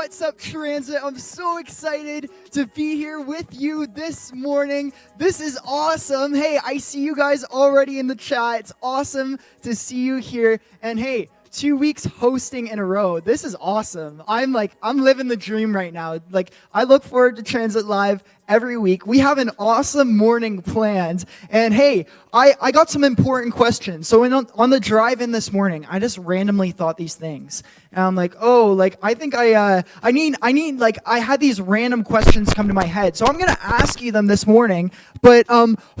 What's up, Transit? I'm so excited to be here with you this morning. This is awesome. Hey, I see you guys already in the chat. It's awesome to see you here. And hey, 2 weeks hosting in a row. This is awesome. I'm living the dream right now. I look forward to Transit Live every week. We have an awesome morning planned. And hey, I got some important questions. So on the drive in this morning, I just randomly thought these things. And I'm like, I think I had these random questions come to my head. So I'm going to ask you them this morning. But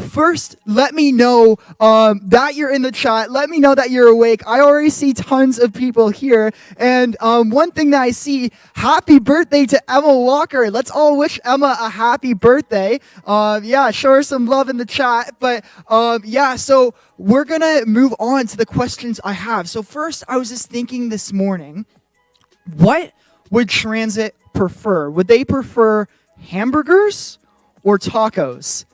first, let me know that you're in the chat. Let me know that you're awake. I already see tons of people here. And one thing that I see, happy birthday to Emma Walker. Let's all wish Emma a happy birthday. Show her some love in the chat. But so we're going to move on to the questions I have. So first, I was just thinking this morning, what would Transit prefer? Would they prefer hamburgers or tacos?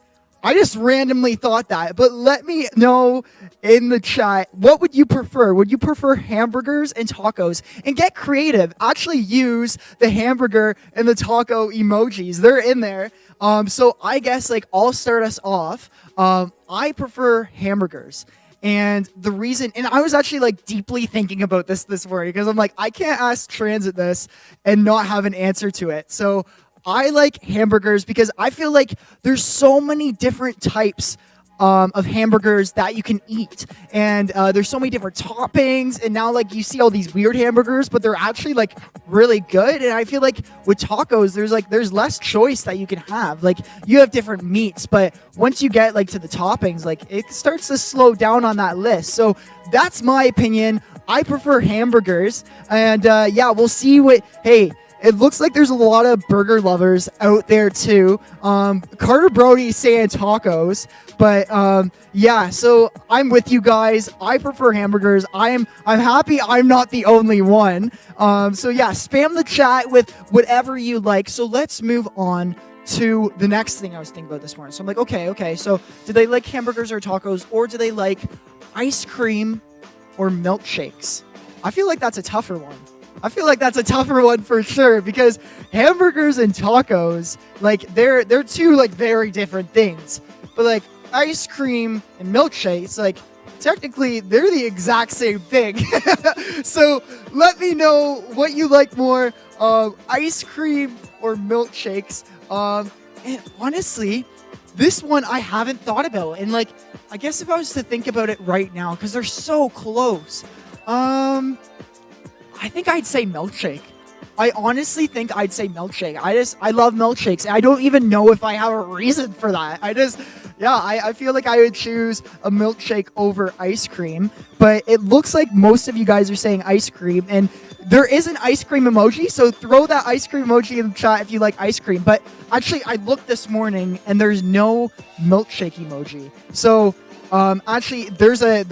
I just randomly thought that, but let me know in the chat, what would you prefer? Would you prefer hamburgers and tacos? And get creative. Actually use the hamburger and the taco emojis. They're in there. So I guess I'll start us off. I prefer hamburgers. And the reason, and I was actually deeply thinking about this morning because I'm I can't ask Transit this and not have an answer to it. So I like hamburgers because I feel like there's so many different types of hamburgers that you can eat. And there's so many different toppings. And now you see all these weird hamburgers, but they're actually really good. And I feel like with tacos, there's less choice that you can have. You have different meats, but once you get to the toppings, it starts to slow down on that list. So that's my opinion. I prefer hamburgers. And we'll see hey, it looks like there's a lot of burger lovers out there too. Carter Brody saying tacos, but so I'm with you guys. I prefer hamburgers. I'm happy I'm not the only one. Spam the chat with whatever you like. So let's move on to the next thing I was thinking about this morning. So I'm okay. So do they like hamburgers or tacos, or do they like ice cream or milkshakes? I feel like that's a tougher one. For sure, because hamburgers and tacos, they're two very different things. But ice cream and milkshakes, technically they're the exact same thing. So let me know what you like more, ice cream or milkshakes. And honestly, this one I haven't thought about. And I guess if I was to think about it right now, because they're so close, I think I'd say milkshake. I honestly think I'd say milkshake. I love milkshakes. I don't even know if I have a reason for that. I feel like I would choose a milkshake over ice cream. But it looks like most of you guys are saying ice cream. And there is an ice cream emoji. So throw that ice cream emoji in the chat if you like ice cream. But actually, I looked this morning and there's no milkshake emoji. So there's a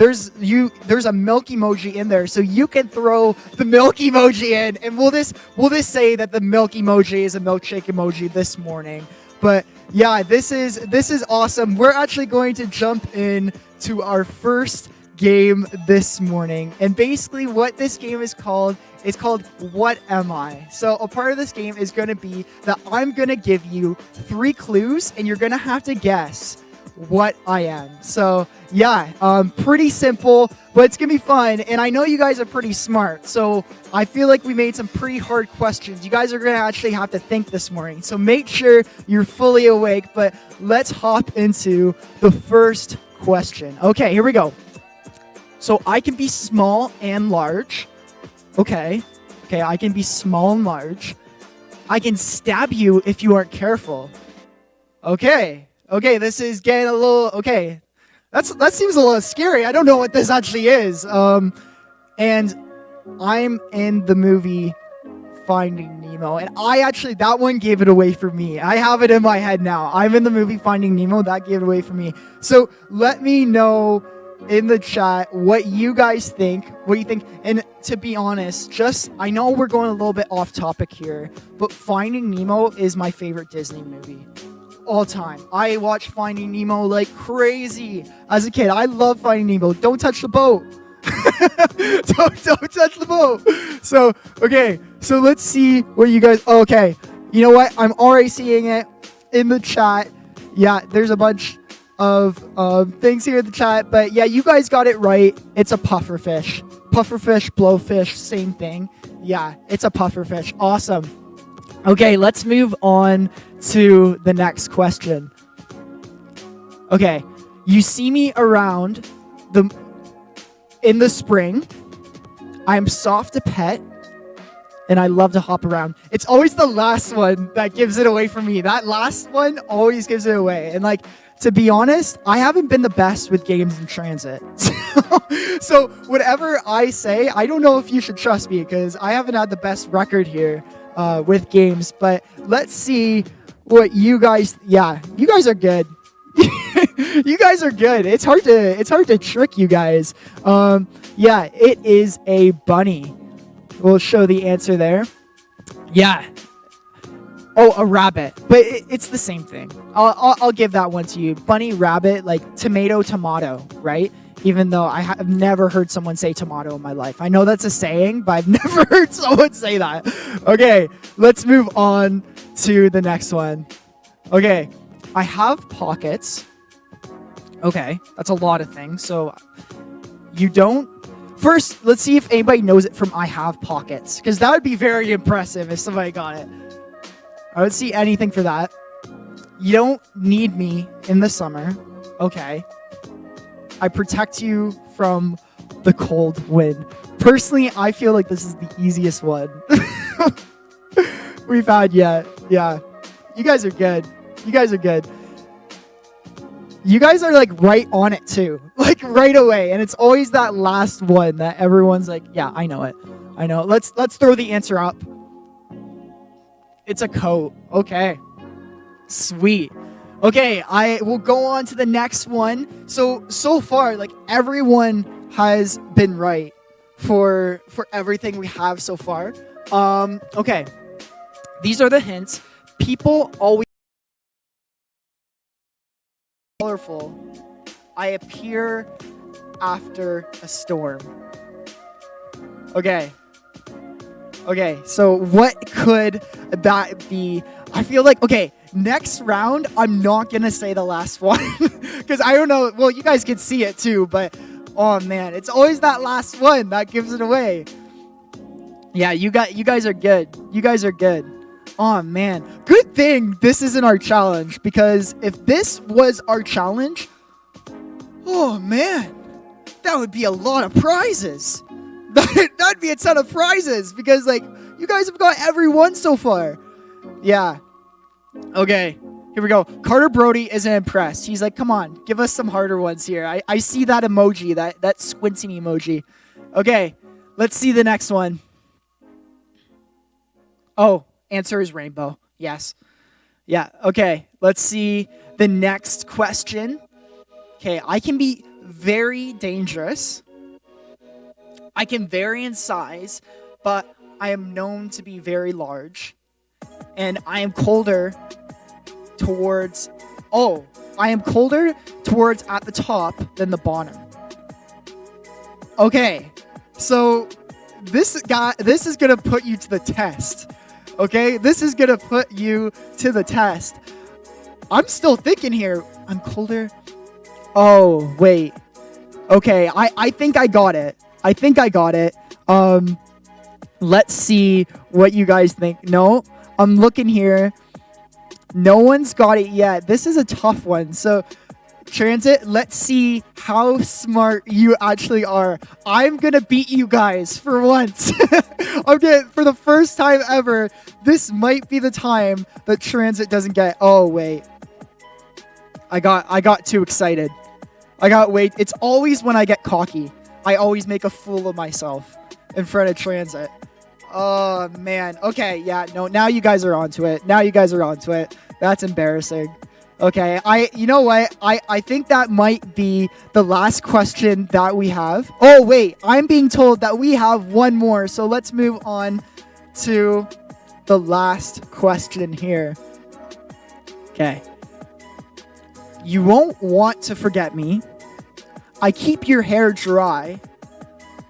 milk emoji in there, so you can throw the milk emoji in, and we'll just say that the milk emoji is a milkshake emoji this morning. But yeah, this is awesome. We're actually going to jump in to our first game this morning, and basically what this game is called. It's called What Am I? So a part of this game is going to be that I'm going to give you 3 clues, and you're going to have to guess what I am. So pretty simple, but it's gonna be fun. And I know you guys are pretty smart, so I feel like we made some pretty hard questions. You guys are gonna actually have to think this morning, so make sure you're fully awake. But let's hop into the first question. Okay, here we go. So I can be small and large. Okay, I can be small and large. I can stab you if you aren't careful. Okay, this is getting a little, that seems a little scary. I don't know what this actually is. And I'm in the movie Finding Nemo. And that one gave it away for me. I have it in my head now. I'm in the movie Finding Nemo. That gave it away for me. So let me know in the chat what you guys think, what you think. And to be honest, I know we're going a little bit off topic here, but Finding Nemo is my favorite Disney movie all time. I watched Finding Nemo like crazy as a kid. I love Finding Nemo. Don't touch the boat. don't touch the boat. So, okay, So let's see what you guys. Okay, you know what? I'm already seeing it in the chat. Yeah, there's a bunch of things here in the chat, but yeah, you guys got it right. It's a pufferfish. Pufferfish, blowfish, same thing. Yeah, it's a pufferfish. Awesome. Okay, let's move on to the next question. Okay, you see me around in the spring. I am soft to pet, and I love to hop around. It's always the last one that gives it away for me. That last one always gives it away. And like, to be honest, I haven't been the best with games in transit. So whatever I say, I don't know if you should trust me because I haven't had the best record here with games. But let's see what you guys. Yeah, you guys are good. You guys are good. It's hard to trick you guys. Yeah, it is a bunny. We'll show the answer there. Yeah. Oh, a rabbit. But it's the same thing. I'll give that one to you. Bunny, rabbit, like tomato, tomato, right? Even though I have never heard someone say tomato in my life. I know that's a saying, but I've never heard someone say that. Okay, let's move on to the next one. Okay, I have pockets. Okay, that's a lot of things. So you don't. First, let's see if anybody knows it from I have pockets, because that would be very impressive if somebody got it. I would see anything for that. You don't need me in the summer. Okay. I protect you from the cold wind. Personally, I feel like this is the easiest one we've had yet. Yeah. You guys are good. You guys are good. You guys are like right on it too. Like right away. And it's always that last one that everyone's like, yeah, I know it. I know. Let's throw the answer up. It's a coat. Okay. Sweet. Okay, I will go on to the next one. So far, like everyone has been right for everything we have so far. Okay. These are the hints. People always colorful. I appear after a storm. Okay. Okay, so what could that be? I feel like, okay, next round, I'm not going to say the last one. Because I don't know. Well, you guys can see it too, but oh man, it's always that last one that gives it away. Yeah, you guys are good. You guys are good. Oh man, good thing this isn't our challenge, because if this was our challenge, oh man, that would be a lot of prizes. That'd be a ton of prizes, because like you guys have got every one so far. Yeah. Okay, here we go. Carter Brody isn't impressed. He's like, come on, give us some harder ones here. I see that emoji, that squinting emoji. Okay, let's see the next one. Oh, answer is rainbow. Yes. Yeah, okay. Let's see the next question. Okay, I can be very dangerous. I can vary in size, but I am known to be very large. And I am colder towards at the top than the bottom. Okay, so this is gonna put you to the test. Okay, this is gonna put you to the test. I'm still thinking here. I'm colder. Oh wait. Okay, I think I got it. Let's see what you guys think. No, I'm looking here. No one's got it yet. This is a tough one. So, Transit, let's see how smart you actually are. I'm going to beat you guys for once. Okay, for the first time ever, this might be the time that Transit doesn't get. Oh, wait. I got too excited. It's always when I get cocky. I always make a fool of myself in front of Transit. Oh, man. Okay, yeah, no, now you guys are onto it. That's embarrassing. Okay, you know what? I think that might be the last question that we have. Oh, wait, I'm being told that we have one more. So let's move on to the last question here. Okay. You won't want to forget me. I keep your hair dry.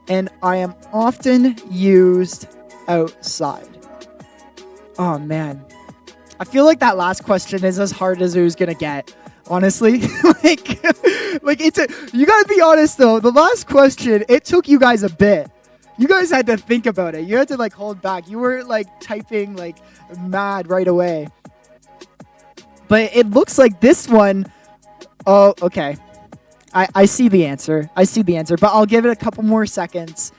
And I am often used outside. Oh, man. I feel like that last question is as hard as it was going to get. Honestly, you gotta be honest though. The last question, it took you guys a bit. You guys had to think about it. You had to hold back. You were typing mad right away. But it looks like this one. Oh, okay. I see the answer. But I'll give it a couple more seconds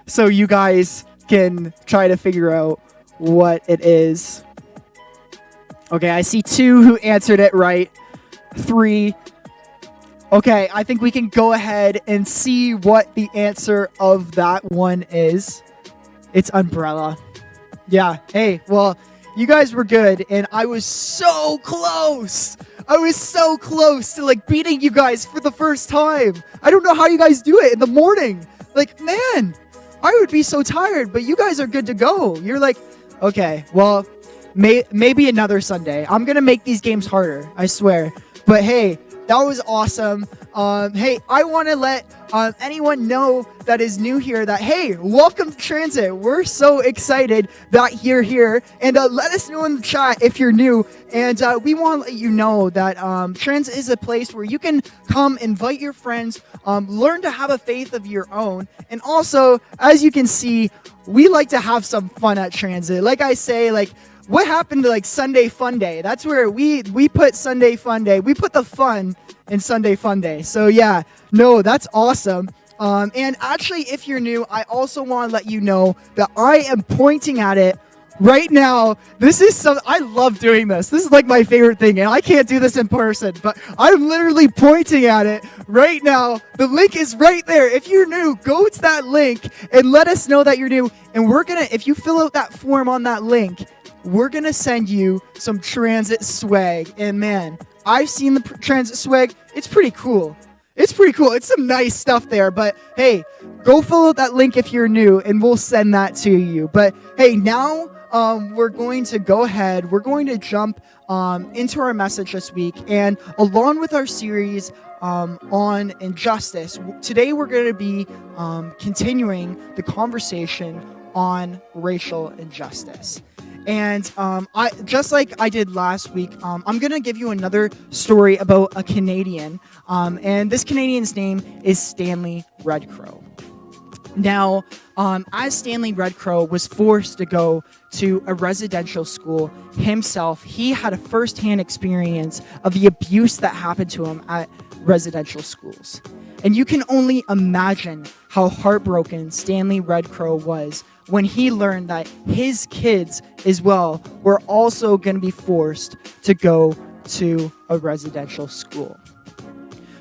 so you guys can try to figure out what it is. Okay, I see 2 who answered it right. 3. Okay, I think we can go ahead and see what the answer of that one is. It's umbrella. Yeah, hey, well, you guys were good, and I was so close. I was so close to beating you guys for the first time. I don't know how you guys do it in the morning. Man, I would be so tired, but you guys are good to go. You're okay, well, maybe another Sunday. I'm going to make these games harder, I swear. But hey, that was awesome. Hey, I want to let anyone know that is new here that, hey, welcome to Transit. We're so excited that you're here. And let us know in the chat if you're new. And we want to let you know that Transit is a place where you can come, invite your friends, learn to have a faith of your own. And also, as you can see, we like to have some fun at Transit. Like I say, what happened to Sunday Fun Day? That's where we put Sunday Fun Day. We put the fun in Sunday Fun Day. So yeah, no, that's awesome. And actually, if you're new, I also want to let you know that I am pointing at it right now. I love doing this. This is my favorite thing, and I can't do this in person, but I'm literally pointing at it right now. The link is right there. If you're new, go to that link and let us know that you're new. And if you fill out that form on that link, we're going to send you some Transit swag. And man, I've seen the Transit swag. It's pretty cool. It's some nice stuff there. But hey, go fill out that link if you're new, and we'll send that to you. But hey, now we're going to go ahead. We're going to jump into our message this week. And along with our series on injustice, today we're going to be continuing the conversation on racial injustice. And I just like I did last week, I'm going to give you another story about a Canadian. And this Canadian's name is Stanley Red Crow. Now, as Stanley Red Crow was forced to go to a residential school himself, he had a firsthand experience of the abuse that happened to him at residential schools. And you can only imagine how heartbroken Stanley Red Crow was when he learned that his kids as well were also going to be forced to go to a residential school.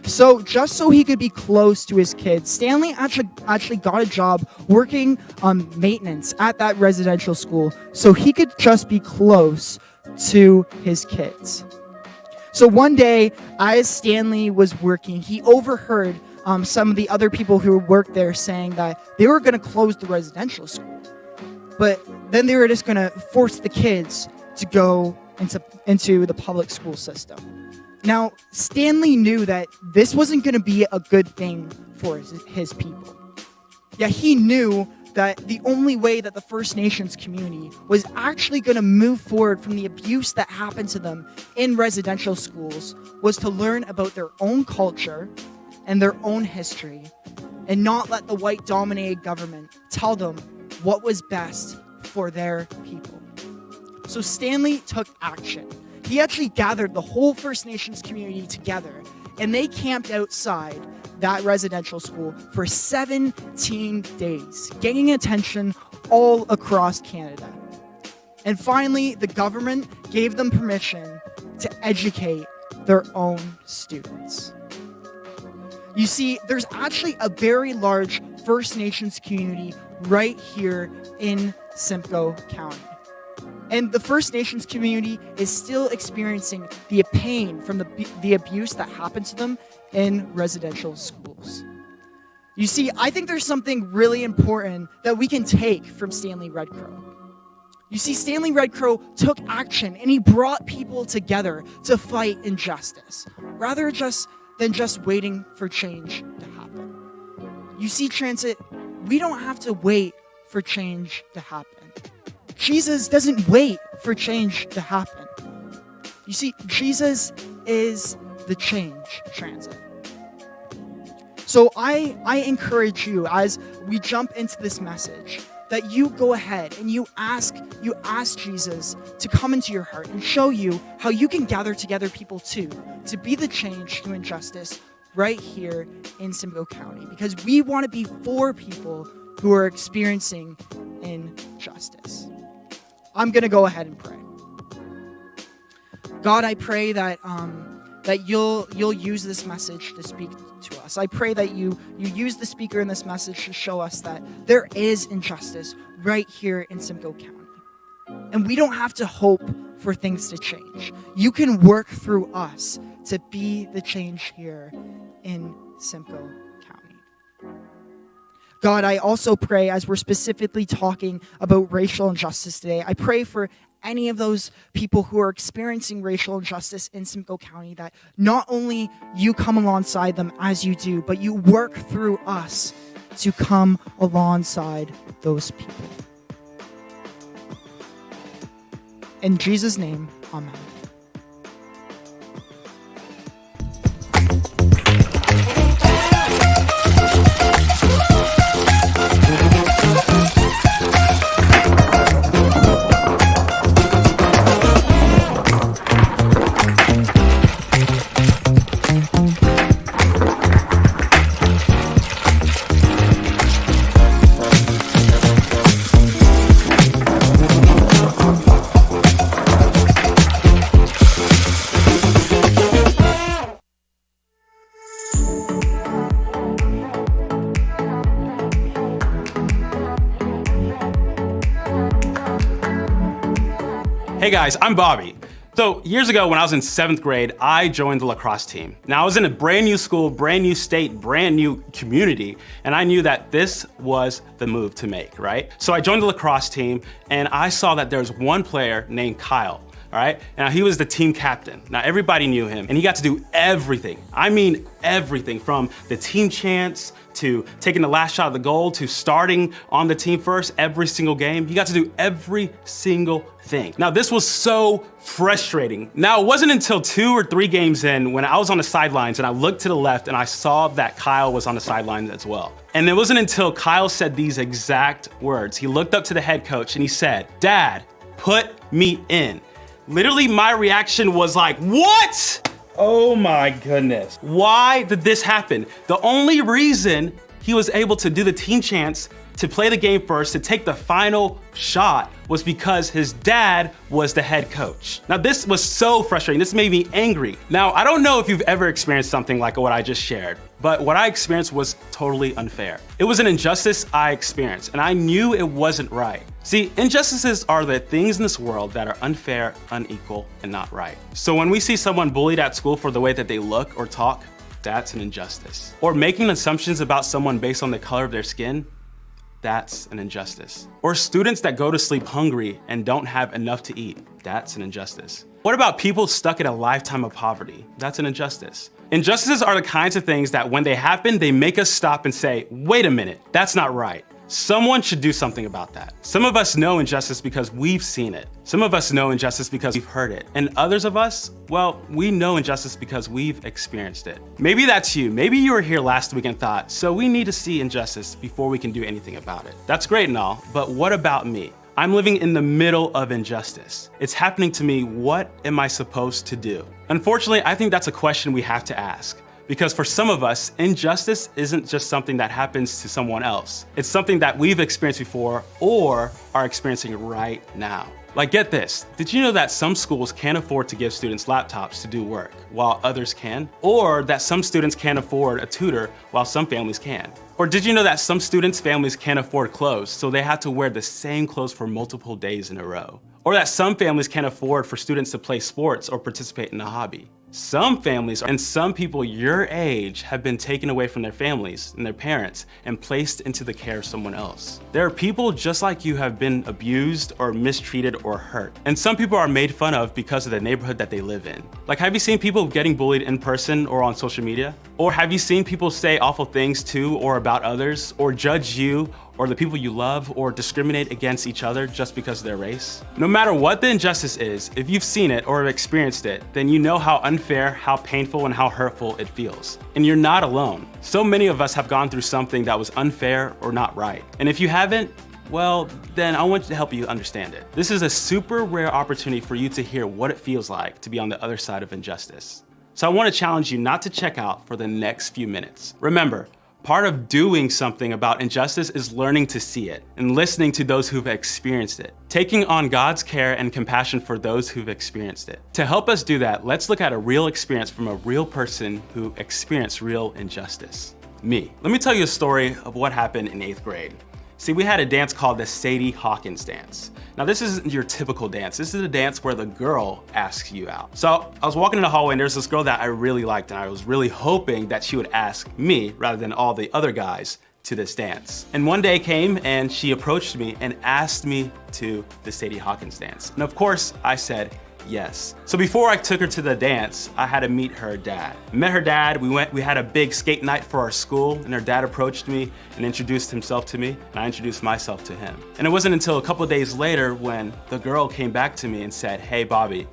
So just so he could be close to his kids, Stanley actually got a job working on maintenance at that residential school so he could just be close to his kids. So one day, as Stanley was working, he overheard some of the other people who worked there saying that they were going to close the residential school. But then they were just going to force the kids to go into the public school system. Now, Stanley knew that this wasn't going to be a good thing for his people. Yeah, he knew that the only way that the First Nations community was actually going to move forward from the abuse that happened to them in residential schools was to learn about their own culture and their own history and not let the white-dominated government tell them what was best for their people. So Stanley took action. He actually gathered the whole First Nations community together, and they camped outside that residential school for 17 days, gaining attention all across Canada. And finally, the government gave them permission to educate their own students. You see, there's actually a very large First Nations community right here in Simcoe County. And the First Nations community is still experiencing the pain from the abuse that happened to them in residential schools. You see, I think there's something really important that we can take from Stanley Red Crow. You see, Stanley Red Crow took action and he brought people together to fight injustice, rather than just waiting for change to happen. You see, Transit, we don't have to wait for change to happen. Jesus doesn't wait for change to happen. You see, Jesus is the change transit. So I encourage you, as we jump into this message, that you go ahead and you ask Jesus to come into your heart and show you how you can gather together people too, to be the change to injustice right here in Simcoe County, because we want to be for people who are experiencing injustice. I'm going to go ahead and pray. God, I pray that you'll use this message to speak to us. I pray that you use the speaker in this message to show us that there is injustice right here in Simcoe County. And we don't have to hope for things to change. You can work through us to be the change here in Simcoe County. God, I also pray, as we're specifically talking about racial injustice today, I pray for any of those people who are experiencing racial injustice in Simcoe County, that not only you come alongside them as you do, but you work through us to come alongside those people. In Jesus' name, amen. Hey guys, I'm Bobby. So years ago when I was in 7th grade, I joined the lacrosse team. Now I was in a brand new school, brand new state, brand new community, and I knew that this was the move to make, right? So I joined the lacrosse team and I saw that there was one player named Kyle. All right, now he was the team captain. Now everybody knew him and he got to do everything. I mean everything, from the team chants to taking the last shot of the goal to starting on the team first every single game. He got to do every single thing. Now this was so frustrating. Now it wasn't until 2 or 3 games in when I was on the sidelines and I looked to the left and I saw that Kyle was on the sidelines as well. And it wasn't until Kyle said these exact words. He looked up to the head coach and he said, "Dad, put me in." Literally, my reaction was like, what? Oh my goodness. Why did this happen? The only reason he was able to do the team chants, to play the game first, to take the final shot, was because his dad was the head coach. Now this was so frustrating. This made me angry. Now, I don't know if you've ever experienced something like what I just shared, but what I experienced was totally unfair. It was an injustice I experienced, and I knew it wasn't right. See, injustices are the things in this world that are unfair, unequal, and not right. So when we see someone bullied at school for the way that they look or talk, that's an injustice. Or making assumptions about someone based on the color of their skin, that's an injustice. Or students that go to sleep hungry and don't have enough to eat, that's an injustice. What about people stuck in a lifetime of poverty? That's an injustice. Injustices are the kinds of things that when they happen, they make us stop and say, wait a minute, that's not right. Someone should do something about that. Some of us know injustice because we've seen it. Some of us know injustice because we've heard it. And others of us, well, we know injustice because we've experienced it. Maybe that's you. Maybe you were here last week and thought, so we need to see injustice before we can do anything about it. That's great and all, but what about me? I'm living in the middle of injustice. It's happening to me. What am I supposed to do? Unfortunately, I think that's a question we have to ask. Because for some of us, injustice isn't just something that happens to someone else. It's something that we've experienced before or are experiencing right now. Like, get this, did you know that some schools can't afford to give students laptops to do work while others can? Or that some students can't afford a tutor while some families can? Or did you know that some students' families can't afford clothes, so they have to wear the same clothes for multiple days in a row? Or that some families can't afford for students to play sports or participate in a hobby? Some families and some people your age have been taken away from their families and their parents and placed into the care of someone else. There are people just like you have been abused or mistreated or hurt. And some people are made fun of because of the neighborhood that they live in. Like, have you seen people getting bullied in person or on social media? Or have you seen people say awful things to or about others, or judge you or the people you love, or discriminate against each other just because of their race? No matter what the injustice is, if you've seen it or have experienced it, then you know how unfair, how painful, and how hurtful it feels. And you're not alone. So many of us have gone through something that was unfair or not right. And if you haven't, well, then I want to help you understand it. This is a super rare opportunity for you to hear what it feels like to be on the other side of injustice. So I want to challenge you not to check out for the next few minutes. Remember, part of doing something about injustice is learning to see it and listening to those who've experienced it, taking on God's care and compassion for those who've experienced it. To help us do that, let's look at a real experience from a real person who experienced real injustice. Me. Let me tell you a story of what happened in 8th grade. See, we had a dance called the Sadie Hawkins dance. Now, this isn't your typical dance. This is a dance where the girl asks you out. So I was walking in the hallway and there's this girl that I really liked, and I was really hoping that she would ask me rather than all the other guys to this dance. And one day came and she approached me and asked me to the Sadie Hawkins dance. And of course I said yes. So before I took her to the dance, I had to meet her dad. I met her dad, we had a big skate night for our school, and her dad approached me and introduced himself to me, and I introduced myself to him. And it wasn't until a couple of days later when the girl came back to me and said, "Hey Bobby,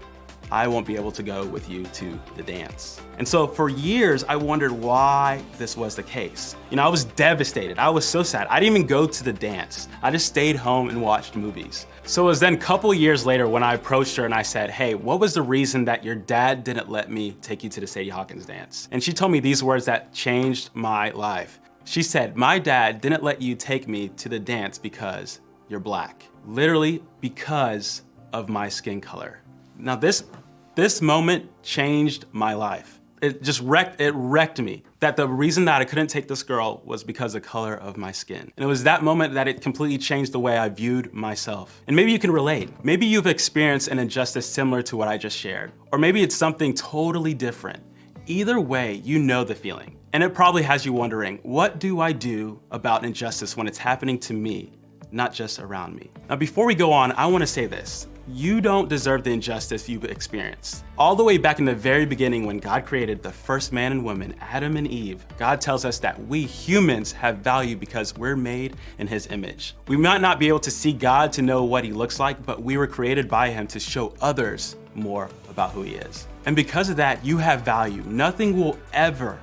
I won't be able to go with you to the dance." And so for years, I wondered why this was the case. You know, I was devastated. I was so sad. I didn't even go to the dance. I just stayed home and watched movies. So it was then a couple years later when I approached her and I said, "Hey, what was the reason that your dad didn't let me take you to the Sadie Hawkins dance?" And she told me these words that changed my life. She said, "My dad didn't let you take me to the dance because you're black." Literally because of my skin color. Now this moment changed my life. It just wrecked me. That the reason that I couldn't take this girl was because of the color of my skin. And it was that moment that it completely changed the way I viewed myself. And maybe you can relate. Maybe you've experienced an injustice similar to what I just shared. Or maybe it's something totally different. Either way, you know the feeling. And it probably has you wondering, what do I do about injustice when it's happening to me, not just around me? Now, before we go on, I want to say this. You don't deserve the injustice you've experienced. All the way back in the very beginning when God created the first man and woman, Adam and Eve, God tells us that we humans have value because we're made in his image. We might not be able to see God to know what he looks like, but we were created by him to show others more about who he is. And because of that, you have value. Nothing will ever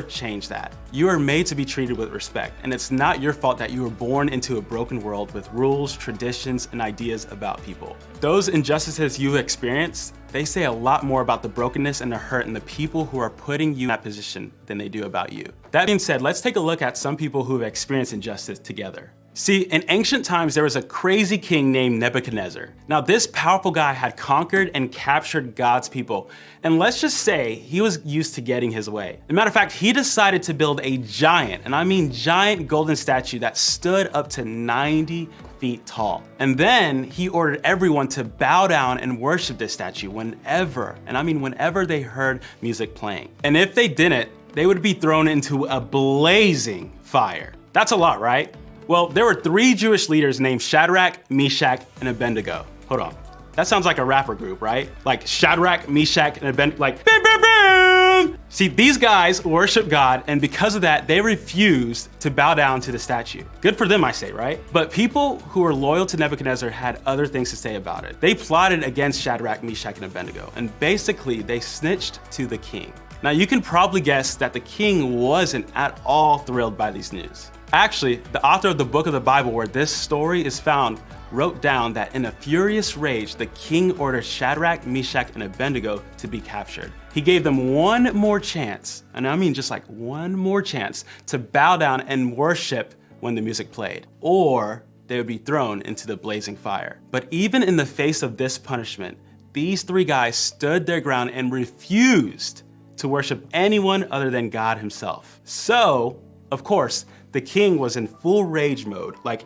change that. You are made to be treated with respect, and it's not your fault that you were born into a broken world with rules, traditions, and ideas about people. Those injustices you experience, they say a lot more about the brokenness and the hurt and the people who are putting you in that position than they do about you. That being said, let's take a look at some people who have experienced injustice together. See, in ancient times, there was a crazy king named Nebuchadnezzar. Now, this powerful guy had conquered and captured God's people. And let's just say he was used to getting his way. As a matter of fact, he decided to build a giant, and I mean giant golden statue that stood up to 90 feet tall. And then he ordered everyone to bow down and worship this statue whenever, and I mean whenever they heard music playing. And if they didn't, they would be thrown into a blazing fire. That's a lot, right? Well, there were 3 Jewish leaders named Shadrach, Meshach, and Abednego. Hold on. That sounds like a rapper group, right? Like Shadrach, Meshach, and Abednego, like bam, bam, bam. See, these guys worship God, and because of that, they refused to bow down to the statue. Good for them, I say, right? But people who were loyal to Nebuchadnezzar had other things to say about it. They plotted against Shadrach, Meshach, and Abednego, and basically they snitched to the king. Now, you can probably guess that the king wasn't at all thrilled by these news. Actually, the author of the book of the Bible where this story is found wrote down that in a furious rage, the king ordered Shadrach, Meshach, and Abednego to be captured. He gave them one more chance, and I mean just like one more chance, to bow down and worship when the music played, or they would be thrown into the blazing fire. But even in the face of this punishment, these 3 guys stood their ground and refused to worship anyone other than God himself. So, of course, the king was in full rage mode, like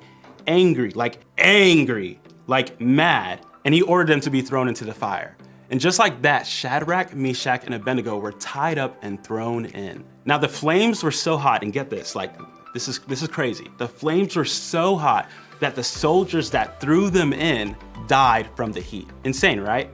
angry, like mad, and he ordered them to be thrown into the fire. And just like that, Shadrach, Meshach, and Abednego were tied up and thrown in. Now the flames were so hot, and get this, like this is crazy. The flames were so hot that the soldiers that threw them in died from the heat. Insane, right?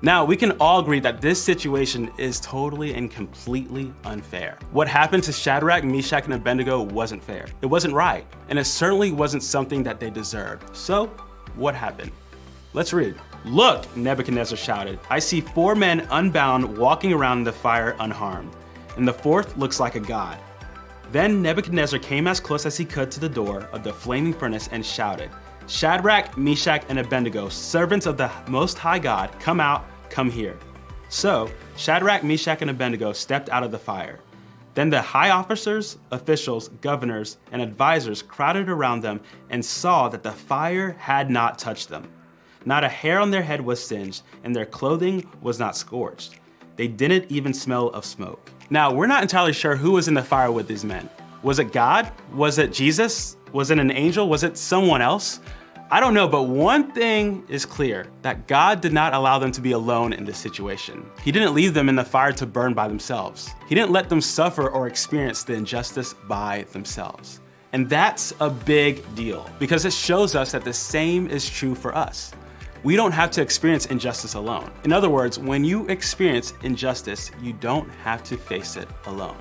Now, we can all agree that this situation is totally and completely unfair. What happened to Shadrach, Meshach, and Abednego wasn't fair. It wasn't right, and it certainly wasn't something that they deserved. So, what happened? Let's read. "Look," Nebuchadnezzar shouted, "I see 4 men unbound walking around in the fire unharmed, and the 4th looks like a god." Then Nebuchadnezzar came as close as he could to the door of the flaming furnace and shouted, "Shadrach, Meshach, and Abednego, servants of the Most High God, come out, come here." So Shadrach, Meshach, and Abednego stepped out of the fire. Then the high officers, officials, governors, and advisors crowded around them and saw that the fire had not touched them. Not a hair on their head was singed, and their clothing was not scorched. They didn't even smell of smoke. Now, we're not entirely sure who was in the fire with these men. Was it God? Was it Jesus? Was it an angel? Was it someone else? I don't know, but one thing is clear, that God did not allow them to be alone in this situation. He didn't leave them in the fire to burn by themselves. He didn't let them suffer or experience the injustice by themselves. And that's a big deal, because it shows us that the same is true for us. We don't have to experience injustice alone. In other words, when you experience injustice, you don't have to face it alone.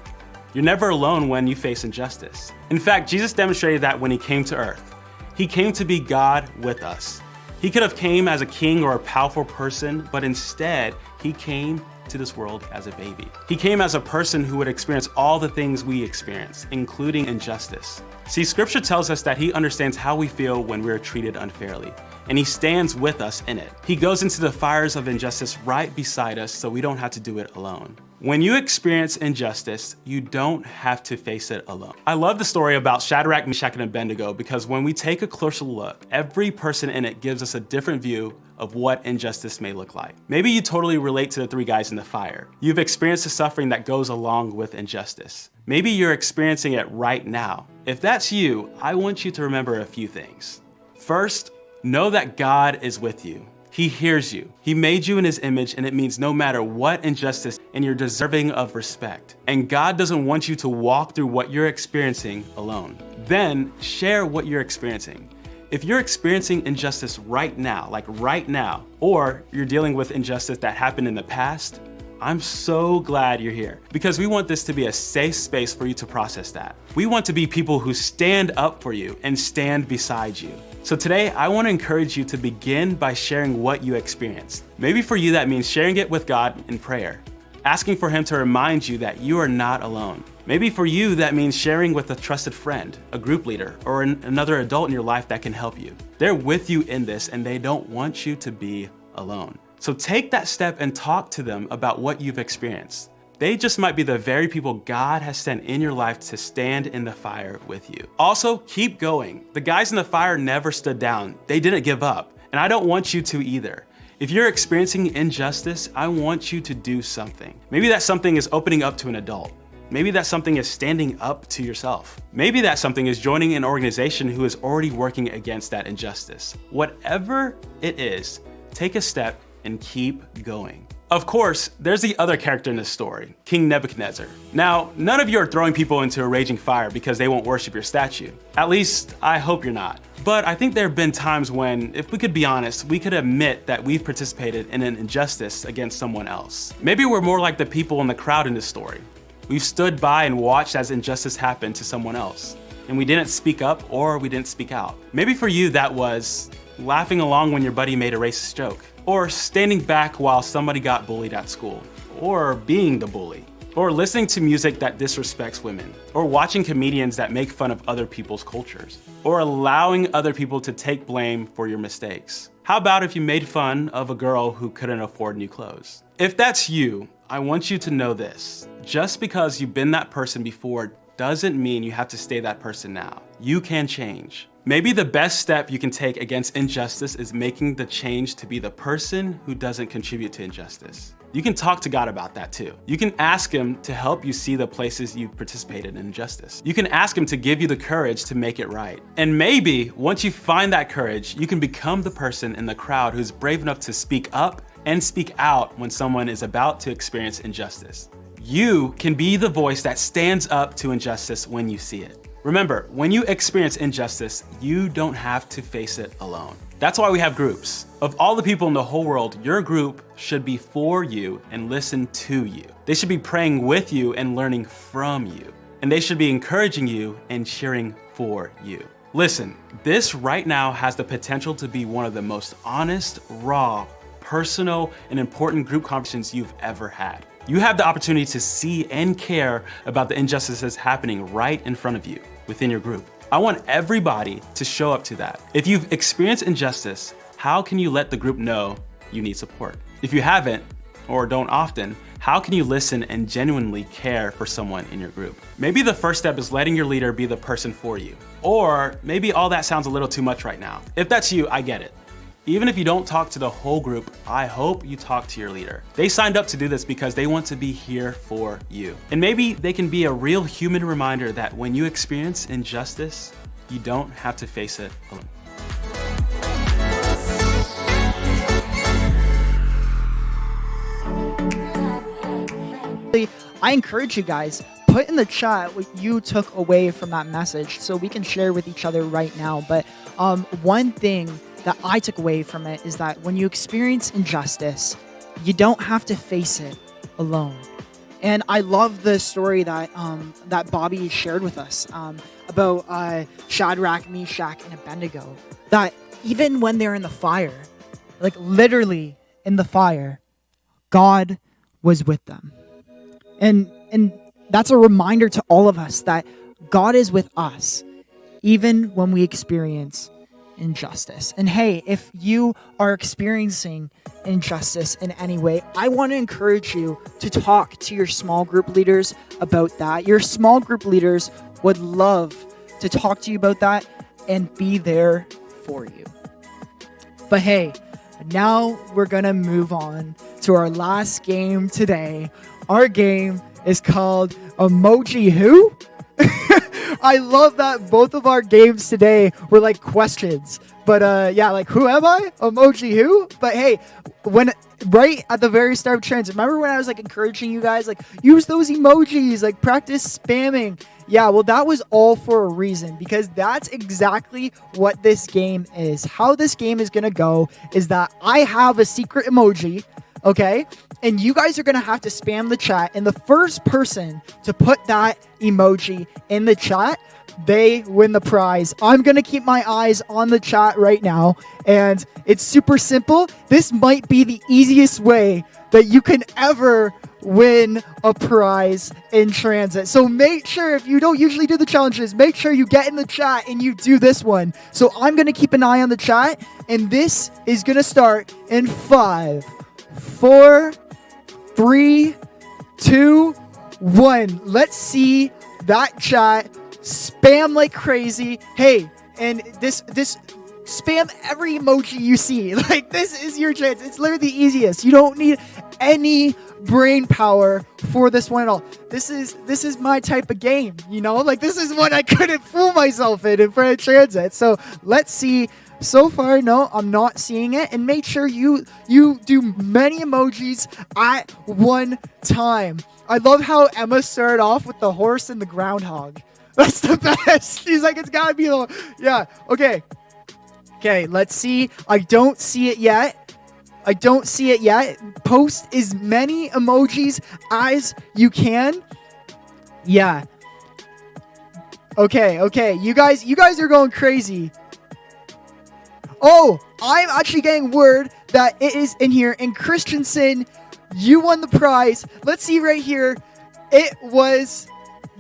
You're never alone when you face injustice. In fact, Jesus demonstrated that when he came to earth. He came to be God with us. He could have came as a king or a powerful person, but instead, he came to this world as a baby. He came as a person who would experience all the things we experience, including injustice. See, scripture tells us that he understands how we feel when we're treated unfairly, and he stands with us in it. He goes into the fires of injustice right beside us so we don't have to do it alone. When you experience injustice, you don't have to face it alone. I love the story about Shadrach, Meshach, and Abednego because when we take a closer look, every person in it gives us a different view of what injustice may look like. Maybe you totally relate to the 3 guys in the fire. You've experienced the suffering that goes along with injustice. Maybe you're experiencing it right now. If that's you, I want you to remember a few things. First, know that God is with you. He hears you. He made you in his image, and it means no matter what injustice, and you're deserving of respect. And God doesn't want you to walk through what you're experiencing alone. Then share what you're experiencing. If you're experiencing injustice right now, or you're dealing with injustice that happened in the past, I'm so glad you're here because we want this to be a safe space for you to process that. We want to be people who stand up for you and stand beside you. So today, I want to encourage you to begin by sharing what you experienced. Maybe for you, that means sharing it with God in prayer, asking for him to remind you that you are not alone. Maybe for you, that means sharing with a trusted friend, a group leader, or another adult in your life that can help you. They're with you in this and they don't want you to be alone. So take that step and talk to them about what you've experienced. They just might be the very people God has sent in your life to stand in the fire with you. Also, keep going. The guys in the fire never stood down. They didn't give up, and I don't want you to either. If you're experiencing injustice, I want you to do something. Maybe that something is opening up to an adult. Maybe that something is standing up to yourself. Maybe that something is joining an organization who is already working against that injustice. Whatever it is, take a step and keep going. Of course, there's the other character in this story, King Nebuchadnezzar. Now, none of you are throwing people into a raging fire because they won't worship your statue. At least, I hope you're not. But I think there have been times when, if we could be honest, we could admit that we've participated in an injustice against someone else. Maybe we're more like the people in the crowd in this story. We've stood by and watched as injustice happened to someone else, and we didn't speak up or we didn't speak out. Maybe for you that was laughing along when your buddy made a racist joke, or standing back while somebody got bullied at school, or being the bully, or listening to music that disrespects women, or watching comedians that make fun of other people's cultures, or allowing other people to take blame for your mistakes. How about if you made fun of a girl who couldn't afford new clothes? If that's you, I want you to know this. Just because you've been that person before doesn't mean you have to stay that person now. You can change. Maybe the best step you can take against injustice is making the change to be the person who doesn't contribute to injustice. You can talk to God about that too. You can ask him to help you see the places you've participated in injustice. You can ask him to give you the courage to make it right. And maybe once you find that courage, you can become the person in the crowd who's brave enough to speak up and speak out when someone is about to experience injustice. You can be the voice that stands up to injustice when you see it. Remember, when you experience injustice, you don't have to face it alone. That's why we have groups. Of all the people in the whole world, your group should be for you and listen to you. They should be praying with you and learning from you. And they should be encouraging you and cheering for you. Listen, this right now has the potential to be one of the most honest, raw, personal, and important group conversations you've ever had. You have the opportunity to see and care about the injustices happening right in front of you within your group. I want everybody to show up to that. If you've experienced injustice, how can you let the group know you need support? If you haven't, or don't often, how can you listen and genuinely care for someone in your group? Maybe the first step is letting your leader be the person for you. Or maybe all that sounds a little too much right now. If that's you, I get it. Even if you don't talk to the whole group, I hope you talk to your leader. They signed up to do this because they want to be here for you. And maybe they can be a real human reminder that when you experience injustice, you don't have to face it alone. I encourage you guys, put in the chat what you took away from that message so we can share with each other right now. But one thing that I took away from it is that when you experience injustice, you don't have to face it alone. And I love the story that that Bobby shared with us about Shadrach, Meshach, and Abednego. That even when they're in the fire, like literally in the fire, God was with them. And that's a reminder to all of us that God is with us, even when we experience injustice. And hey, if you are experiencing injustice in any way, I want to encourage you to talk to your small group leaders about that. Your small group leaders would love to talk to you about that and be there for you. But hey, now we're gonna move on to our last game today. Our game is called Emoji Who? I love that both of our games today were like questions. But yeah, like who am I? Emoji who? But hey, when right at the very start of trends, remember when I was like encouraging you guys, like use those emojis, like practice spamming. Yeah, well, that was all for a reason, because that's exactly what this game is. How this game is gonna go is that I have a secret emoji, okay? And you guys are going to have to spam the chat. And the first person to put that emoji in the chat, they win the prize. I'm going to keep my eyes on the chat right now. And it's super simple. This might be the easiest way that you can ever win a prize in transit. So make sure, if you don't usually do the challenges, make sure you get in the chat and you do this one. So I'm going to keep an eye on the chat. And this is going to start in 5, 4, 3, 2, 1. Let's see that chat spam like crazy. Hey, and this spam every emoji you see. Like, this is your chance. It's literally the easiest. You don't need any brain power for this one at all. This is my type of game, you know? Like, this is what I couldn't fool myself in front of transit. So let's see. So far, no, I'm not seeing it. And make sure you do many emojis at one time. I love how Emma started off with the horse and the groundhog. That's the best. She's like, it's gotta be the, yeah, okay. Okay, let's see. I don't see it yet. Post as many emojis as you can. Yeah. Okay. You guys are going crazy. Oh, I'm actually getting word that it is in here. And Christensen, you won the prize. Let's see right here. It was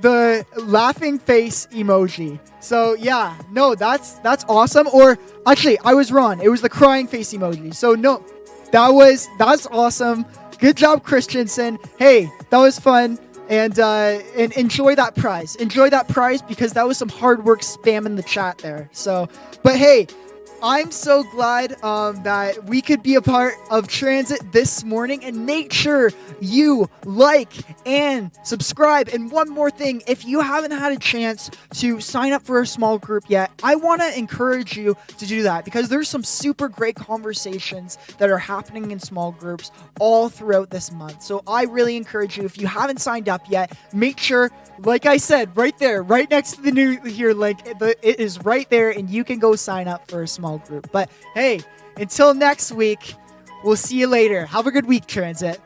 the laughing face emoji. So yeah, no, that's awesome. Or actually, I was wrong. It was the crying face emoji. So no, that's awesome. Good job, Christensen. Hey, that was fun. And enjoy that prize. Enjoy that prize, because that was some hard work spamming the chat there. So, but hey, I'm so glad that we could be a part of Transit this morning, and make sure you like and subscribe. And one more thing, if you haven't had a chance to sign up for a small group yet, I want to encourage you to do that, because there's some super great conversations that are happening in small groups all throughout this month. So I really encourage you, if you haven't signed up yet, make sure, like I said, right there, right next to the new here link, it is right there, and you can go sign up for a small group. But hey, until next week, we'll see you later. Have a good week, Transit.